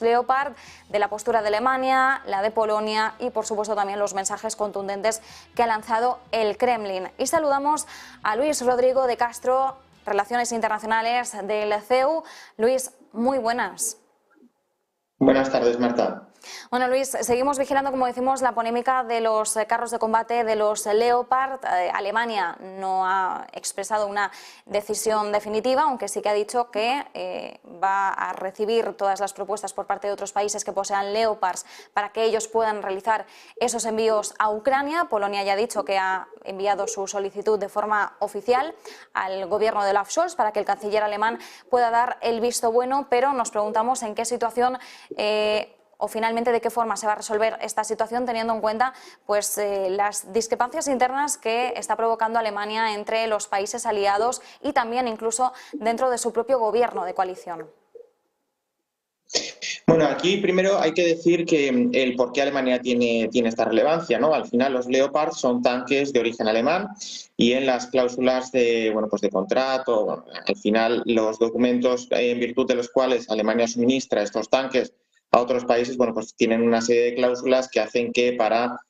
Leopard, de la postura de Alemania, la de Polonia y por supuesto también los mensajes contundentes que ha lanzado el Kremlin. Y saludamos a Luis Rodrigo de Castro, Relaciones Internacionales del CEU. Luis, muy buenas. Buenas tardes, Marta. Bueno, Luis, seguimos vigilando, como decimos, la polémica de los carros de combate de los Leopard. Alemania no ha expresado una decisión definitiva, aunque sí que ha dicho que va a recibir todas las propuestas por parte de otros países que posean Leopards para que ellos puedan realizar esos envíos a Ucrania. Polonia ya ha dicho que ha enviado su solicitud de forma oficial al gobierno de Olaf Scholz para que el canciller alemán pueda dar el visto bueno, pero nos preguntamos en qué situación o finalmente de qué forma se va a resolver esta situación, teniendo en cuenta pues las discrepancias internas que está provocando Alemania entre los países aliados y también incluso dentro de su propio gobierno de coalición. Bueno, aquí primero hay que decir que el por qué Alemania tiene esta relevancia, ¿no? Al final los Leopard son tanques de origen alemán y en las cláusulas de, pues de contrato, al final los documentos en virtud de los cuales Alemania suministra estos tanques a otros países, pues tienen una serie de cláusulas que hacen que para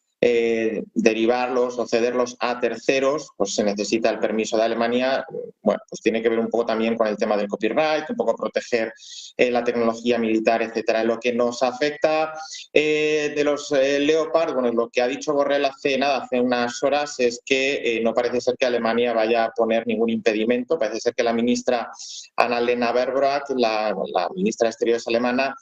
derivarlos o cederlos a terceros, pues se necesita el permiso de Alemania. Bueno, pues tiene que ver un poco también con el tema del copyright, un poco proteger la tecnología militar, etcétera. Lo que nos afecta de los Leopard, bueno, lo que ha dicho Borrell hace unas horas, es que no parece ser que Alemania vaya a poner ningún impedimento. Parece ser que la ministra Annalena Baerbock, la ministra de Exteriores alemana,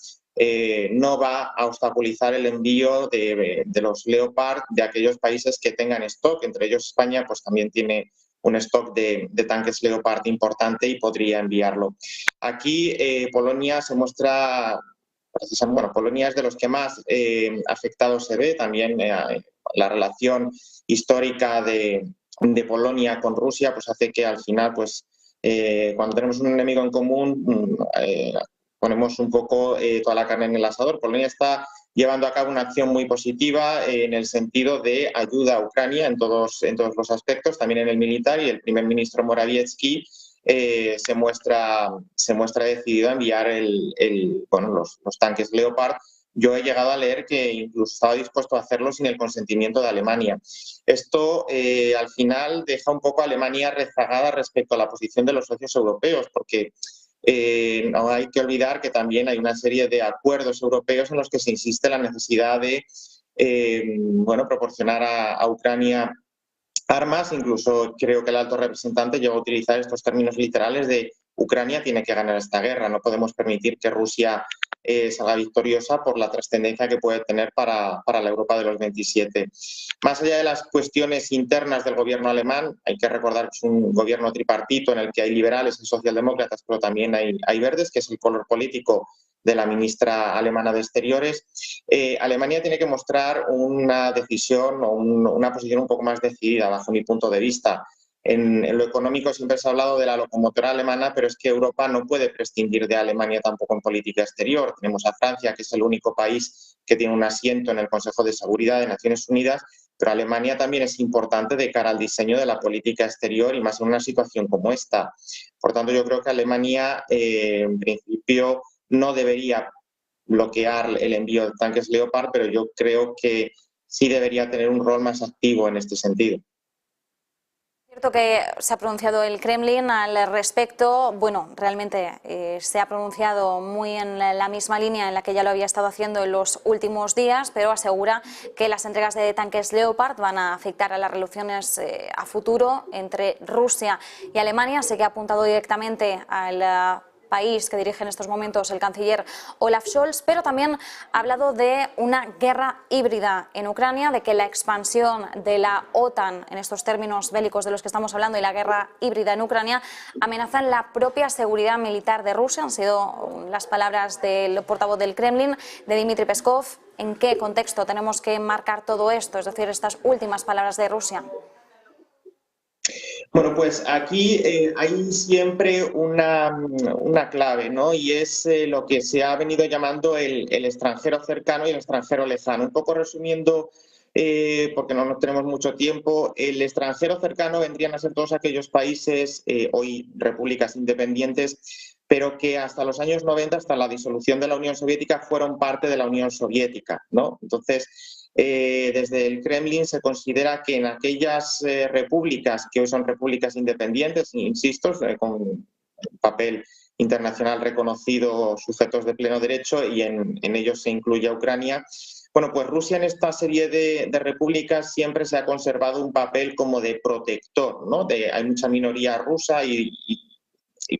no va a obstaculizar el envío de los Leopard de aquellos países que tengan stock, entre ellos España, pues también tiene un stock de tanques Leopard importante y podría enviarlo. Aquí Polonia se muestra, precisamente, Polonia es de los que más afectados se ve, también la relación histórica de Polonia con Rusia pues hace que al final, cuando tenemos un enemigo en común, ponemos un poco toda la carne en el asador. Polonia está llevando a cabo una acción muy positiva en el sentido de ayuda a Ucrania en todos los aspectos, también en el militar, y el primer ministro Morawiecki se muestra decidido a enviar los tanques Leopard. Yo he llegado a leer que incluso estaba dispuesto a hacerlo sin el consentimiento de Alemania. Esto al final deja un poco a Alemania rezagada respecto a la posición de los socios europeos, porque no hay que olvidar que también hay una serie de acuerdos europeos en los que se insiste en la necesidad de proporcionar a Ucrania armas. Incluso creo que el alto representante llegó a utilizar estos términos literales de Ucrania tiene que ganar esta guerra, no podemos permitir que Rusia salga victoriosa por la trascendencia que puede tener para la Europa de los 27. Más allá de las cuestiones internas del gobierno alemán, hay que recordar que es un gobierno tripartito en el que hay liberales y socialdemócratas, pero también hay verdes, que es el color político de la ministra alemana de Exteriores. Alemania tiene que mostrar una decisión o una posición un poco más decidida, bajo mi punto de vista. En lo económico siempre se ha hablado de la locomotora alemana, pero es que Europa no puede prescindir de Alemania tampoco en política exterior. Tenemos a Francia, que es el único país que tiene un asiento en el Consejo de Seguridad de Naciones Unidas, pero Alemania también es importante de cara al diseño de la política exterior y más en una situación como esta. Por tanto, yo creo que Alemania, en principio, no debería bloquear el envío de tanques Leopard, pero yo creo que sí debería tener un rol más activo en este sentido. Es cierto que se ha pronunciado el Kremlin al respecto. Bueno, realmente se ha pronunciado muy en la misma línea en la que ya lo había estado haciendo en los últimos días, pero asegura que las entregas de tanques Leopard van a afectar a las relaciones a futuro entre Rusia y Alemania. Sé que ha apuntado directamente al país que dirige en estos momentos el canciller Olaf Scholz, pero también ha hablado de una guerra híbrida en Ucrania, de que la expansión de la OTAN en estos términos bélicos de los que estamos hablando y la guerra híbrida en Ucrania amenazan la propia seguridad militar de Rusia. Han sido las palabras del portavoz del Kremlin, de Dmitry Peskov. ¿En qué contexto tenemos que marcar todo esto? Es decir, estas últimas palabras de Rusia. Bueno, pues aquí hay siempre una clave, ¿no? Y es lo que se ha venido llamando el extranjero cercano y el extranjero lejano. Un poco resumiendo, porque no tenemos mucho tiempo, el extranjero cercano vendrían a ser todos aquellos países, hoy repúblicas independientes, pero que hasta los años 90, hasta la disolución de la Unión Soviética, fueron parte de la Unión Soviética, ¿no? Entonces, desde el Kremlin se considera que en aquellas repúblicas que hoy son repúblicas independientes, insisto, con papel internacional reconocido, sujetos de pleno derecho, y en ellos se incluye a Ucrania. Bueno, pues Rusia en esta serie de repúblicas siempre se ha conservado un papel como de protector, ¿no? Hay mucha minoría rusa y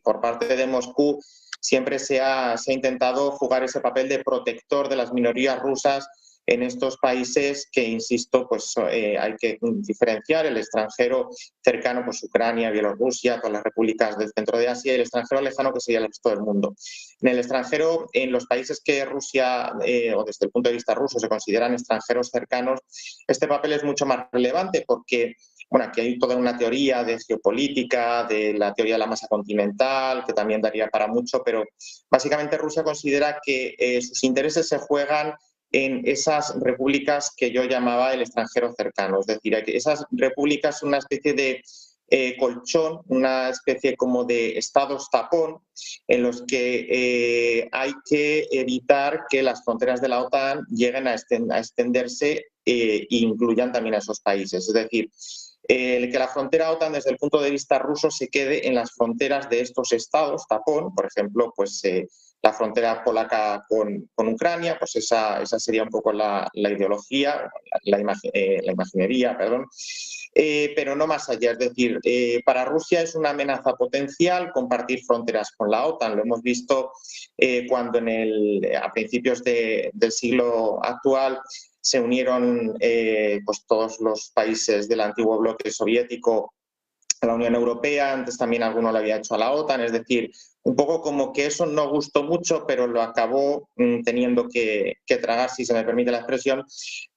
por parte de Moscú siempre se ha intentado jugar ese papel de protector de las minorías rusas en estos países que, insisto, pues hay que diferenciar: el extranjero cercano, pues Ucrania, Bielorrusia, todas las repúblicas del centro de Asia, y el extranjero lejano, que sería el resto del mundo. En el extranjero, en los países que Rusia, o desde el punto de vista ruso, se consideran extranjeros cercanos, este papel es mucho más relevante porque, bueno, aquí hay toda una teoría de geopolítica, de la teoría de la masa continental, que también daría para mucho, pero básicamente Rusia considera que sus intereses se juegan en esas repúblicas que yo llamaba el extranjero cercano. Es decir, esas repúblicas son una especie de colchón, una especie como de estados tapón, en los que hay que evitar que las fronteras de la OTAN lleguen a extenderse e incluyan también a esos países. Es decir, que la frontera OTAN desde el punto de vista ruso se quede en las fronteras de estos estados tapón. Por ejemplo, pues la frontera polaca con Ucrania, pues esa sería un poco la ideología, la imaginería, perdón. Pero no más allá. Es decir, para Rusia es una amenaza potencial compartir fronteras con la OTAN. Lo hemos visto cuando a principios del siglo actual se unieron pues todos los países del antiguo bloque soviético a la Unión Europea. Antes también alguno lo había hecho a la OTAN. Es decir, un poco como que eso no gustó mucho, pero lo acabó teniendo que tragar, si se me permite la expresión.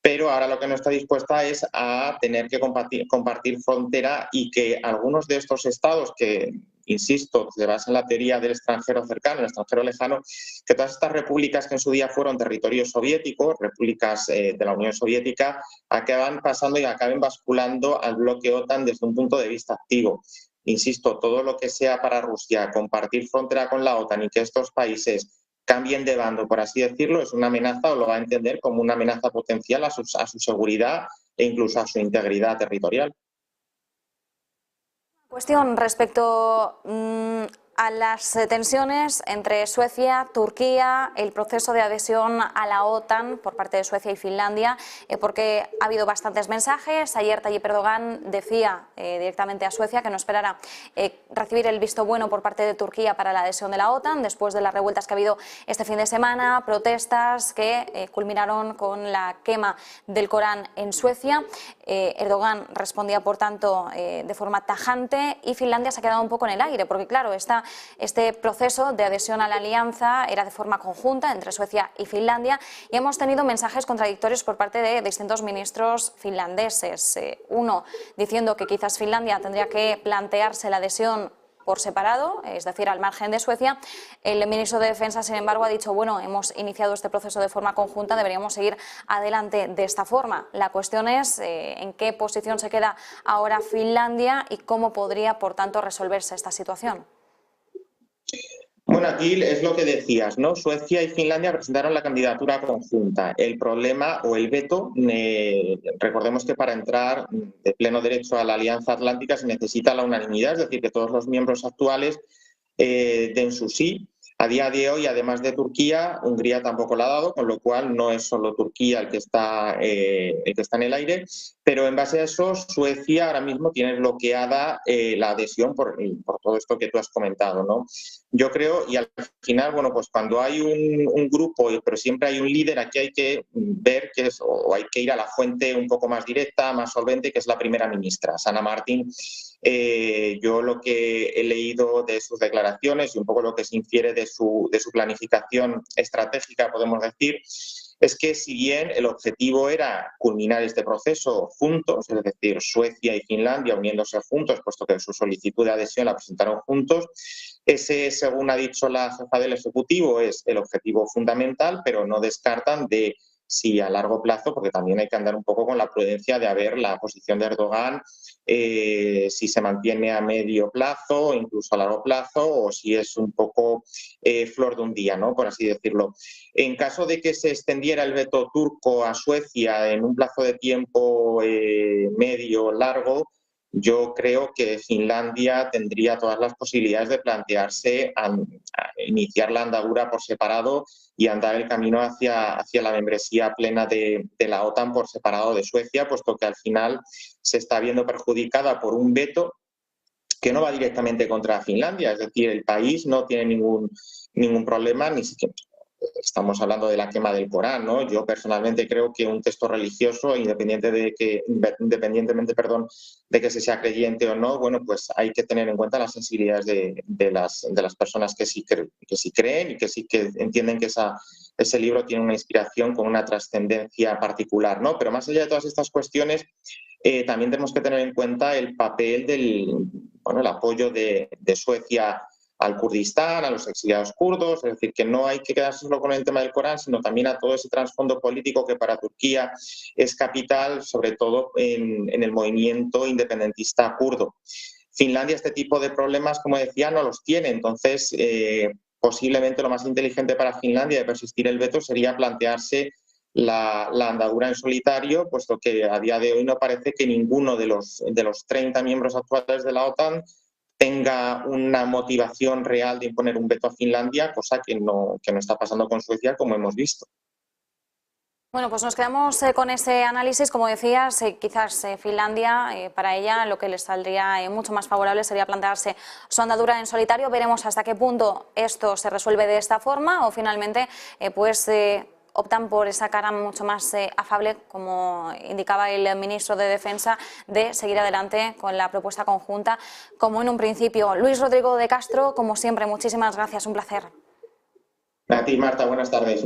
Pero ahora lo que no está dispuesta es a tener que compartir frontera, y que algunos de estos estados que, insisto, se basan en la teoría del extranjero cercano, el extranjero lejano, que todas estas repúblicas que en su día fueron territorios soviéticos, repúblicas de la Unión Soviética, acaban pasando y acaben basculando al bloque OTAN desde un punto de vista activo. Insisto, todo lo que sea para Rusia compartir frontera con la OTAN y que estos países cambien de bando, por así decirlo, es una amenaza, o lo va a entender como una amenaza potencial a su seguridad e incluso a su integridad territorial. Cuestión respecto a las tensiones entre Suecia, Turquía, el proceso de adhesión a la OTAN por parte de Suecia y Finlandia, porque ha habido bastantes mensajes. Ayer Tayyip Erdogan decía directamente a Suecia que no esperara recibir el visto bueno por parte de Turquía para la adhesión de la OTAN, después de las revueltas que ha habido este fin de semana, protestas que culminaron con la quema del Corán en Suecia. Erdogan respondía, por tanto, de forma tajante, y Finlandia se ha quedado un poco en el aire, porque claro, este proceso de adhesión a la alianza era de forma conjunta entre Suecia y Finlandia, y hemos tenido mensajes contradictorios por parte de distintos ministros finlandeses. Uno diciendo que quizás Finlandia tendría que plantearse la adhesión por separado, es decir, al margen de Suecia. El ministro de Defensa, sin embargo, ha dicho, bueno, hemos iniciado este proceso de forma conjunta, deberíamos seguir adelante de esta forma. La cuestión es en qué posición se queda ahora Finlandia y cómo podría, por tanto, resolverse esta situación. Bueno, aquí es lo que decías, ¿no? Suecia y Finlandia presentaron la candidatura conjunta. El problema o el veto, recordemos que para entrar de pleno derecho a la Alianza Atlántica se necesita la unanimidad, es decir, que todos los miembros actuales den su sí. A día de hoy, además de Turquía, Hungría tampoco la ha dado, con lo cual no es solo Turquía el que está en el aire, pero en base a eso, Suecia ahora mismo tiene bloqueada la adhesión por todo esto que tú has comentado, ¿no? Yo creo, y al final, bueno, pues cuando hay un grupo, pero siempre hay un líder, aquí hay que ver o hay que ir a la fuente un poco más directa, más solvente, que es la primera ministra, Sanna Marin. Yo lo que he leído de sus declaraciones y un poco lo que se infiere de su planificación estratégica, podemos decir, es que si bien el objetivo era culminar este proceso juntos, es decir, Suecia y Finlandia uniéndose juntos, puesto que su solicitud de adhesión la presentaron juntos, ese, según ha dicho la jefa del Ejecutivo, es el objetivo fundamental, pero no descartan de si a largo plazo, porque también hay que andar un poco con la prudencia de ver la posición de Erdogan, si se mantiene a medio plazo o incluso a largo plazo, o si es un poco flor de un día, ¿no?, por así decirlo. En caso de que se extendiera el veto turco a Suecia en un plazo de tiempo medio largo, yo creo que Finlandia tendría todas las posibilidades de plantearse a iniciar la andadura por separado y andar el camino hacia la membresía plena de la OTAN por separado de Suecia, puesto que al final se está viendo perjudicada por un veto que no va directamente contra Finlandia, es decir, el país no tiene ningún problema, ni siquiera estamos hablando de la quema del Corán, ¿no? Yo personalmente creo que un texto religioso, independientemente de que se sea creyente o no, bueno, pues hay que tener en cuenta las sensibilidades de las personas que sí creen y que sí que entienden que ese libro tiene una inspiración con una trascendencia particular, ¿no? Pero más allá de todas estas cuestiones, también tenemos que tener en cuenta el papel el apoyo de Suecia al Kurdistán, a los exiliados kurdos, es decir, que no hay que quedarse solo con el tema del Corán, sino también a todo ese trasfondo político que para Turquía es capital, sobre todo en el movimiento independentista kurdo. Finlandia este tipo de problemas, como decía, no los tiene, entonces posiblemente lo más inteligente para Finlandia de persistir el veto sería plantearse la andadura en solitario, puesto que a día de hoy no parece que ninguno de los 30 miembros actuales de la OTAN tenga una motivación real de imponer un veto a Finlandia, cosa que no está pasando con Suecia, como hemos visto. Bueno, pues nos quedamos con ese análisis. Como decías, quizás Finlandia, para ella lo que les saldría mucho más favorable sería plantearse su andadura en solitario. Veremos hasta qué punto esto se resuelve de esta forma o finalmente optan por esa cara mucho más afable, como indicaba el ministro de Defensa, de seguir adelante con la propuesta conjunta como en un principio. Luis Rodrigo de Castro, como siempre, muchísimas gracias, un placer. A ti, Marta, buenas tardes.